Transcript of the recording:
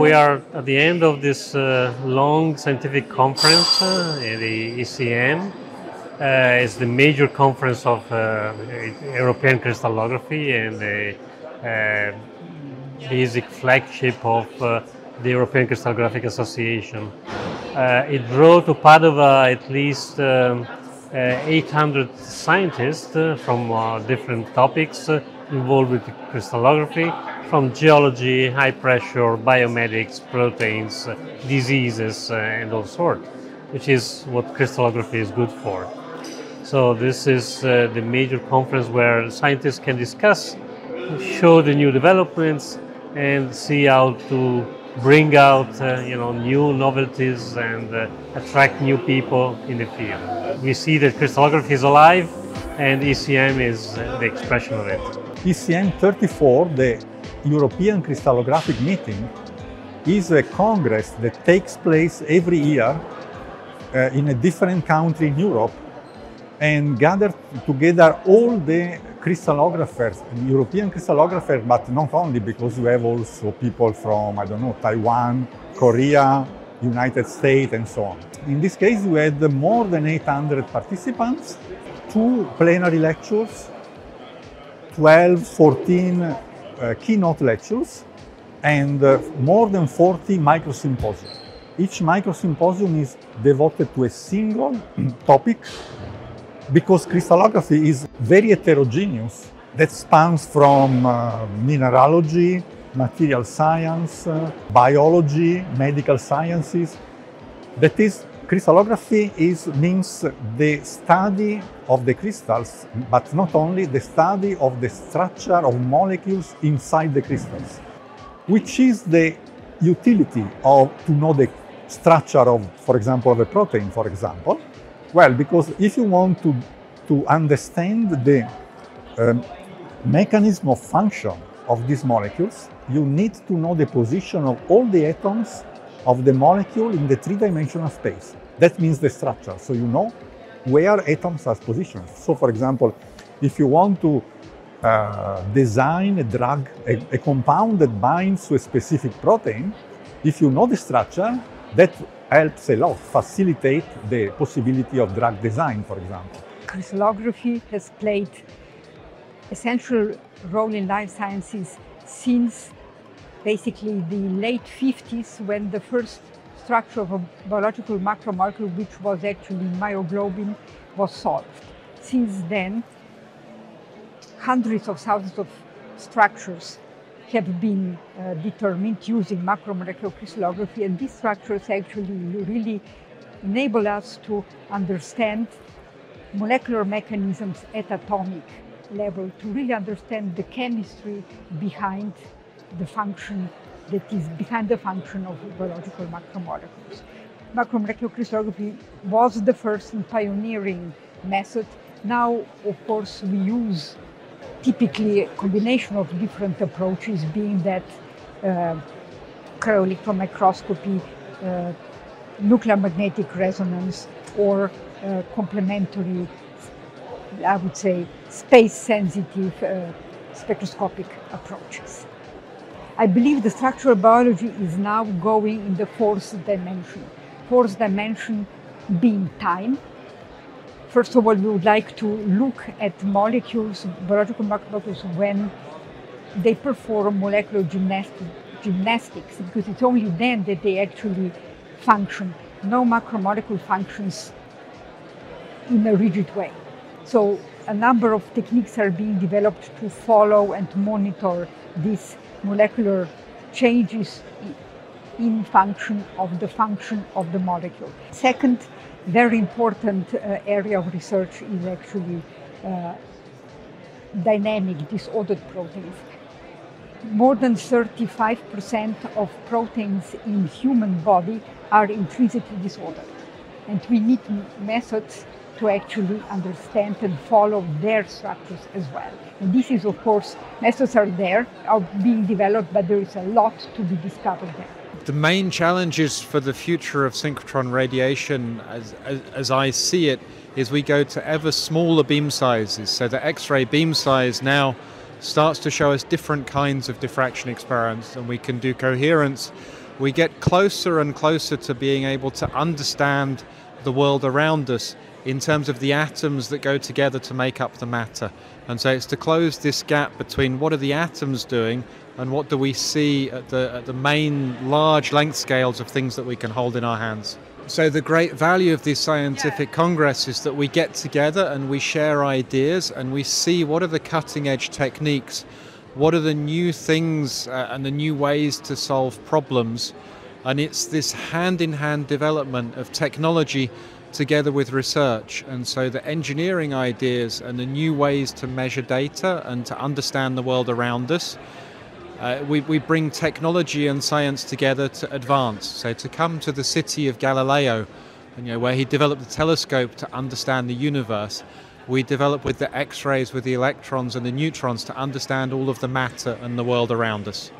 we are at the end of this long scientific conference, the ECM. It's the major conference of European crystallography and the basic flagship of the European Crystallographic Association. It drew to Padua at least 800 scientists from different topics involved with crystallography, from geology, high pressure, biomedics, proteins, diseases, and all sorts, which is what crystallography is good for. So this is the major conference where scientists can discuss, show the new developments, and see how to bring out new novelties and attract new people in the field. We see that crystallography is alive, and ECM is the expression of it. ECM 34, the European Crystallographic Meeting, is a congress that takes place every year in a different country in Europe and gathers together all the crystallographers, European crystallographers, but not only, because you have also people from, Taiwan, Korea, United States, and so on. In this case, we had more than 800 participants, 2 plenary lectures, 12, 14 keynote lectures, and more than 40 microsymposia. Each microsymposium is devoted to a single topic, because crystallography is very heterogeneous. That spans from mineralogy, material science, biology, medical sciences. That is, crystallography means the study of the crystals, but not only, the study of the structure of molecules inside the crystals, which is the utility to know the structure of, for example, of a protein, for example. Well, because if you want to understand the mechanism of function of these molecules, you need to know the position of all the atoms of the molecule in the three-dimensional space. That means the structure, so you know where atoms are positioned. So, for example, if you want to design a drug, a compound that binds to a specific protein, if you know the structure, that helps a lot, facilitate the possibility of drug design, for example. Crystallography has played an essential role in life sciences since basically the late 50s, when the first structure of a biological macromolecule, which was actually myoglobin, was solved. Since then, hundreds of thousands of structures have been determined using macromolecular crystallography, and these structures actually really enable us to understand molecular mechanisms at atomic level, to really understand the chemistry behind the function that is behind the function of biological macromolecules. Macromolecular crystallography was the first and pioneering method. Now, of course, we use typically a combination of different approaches, being that cryo-electron microscopy, nuclear magnetic resonance, or complementary, I would say, space-sensitive spectroscopic approaches. I believe the structural biology is now going in the fourth dimension. Fourth dimension being time. First of all, we would like to look at molecules, biological macromolecules, when they perform molecular gymnastics, because it's only then that they actually function. No macromolecule functions in a rigid way. So a number of techniques are being developed to follow and monitor these molecular changes in function of the molecule. Second, very important area of research is actually dynamic disordered proteins. More than 35% of proteins in human body are intrinsically disordered. And we need methods to actually understand and follow their structures as well. And this is, of course, methods are being developed, but there is a lot to be discovered there. The main challenges for the future of synchrotron radiation, as I see it, is we go to ever smaller beam sizes. So the X-ray beam size now starts to show us different kinds of diffraction experiments, and we can do coherence we get closer and closer to being able to understand the world around us in terms of the atoms that go together to make up the matter. And so it's to close this gap between what are the atoms doing and what do we see at the main large length scales of things that we can hold in our hands. So the great value of this scientific congress is that we get together and we share ideas and we see what are the cutting edge techniques, what are the new things and the new ways to solve problems. And it's this hand-in-hand development of technology together with research. And so the engineering ideas and the new ways to measure data and to understand the world around us, we bring technology and science together to advance. So to come to the city of Galileo, where he developed the telescope to understand the universe, we develop with the X-rays, with the electrons and the neutrons to understand all of the matter and the world around us.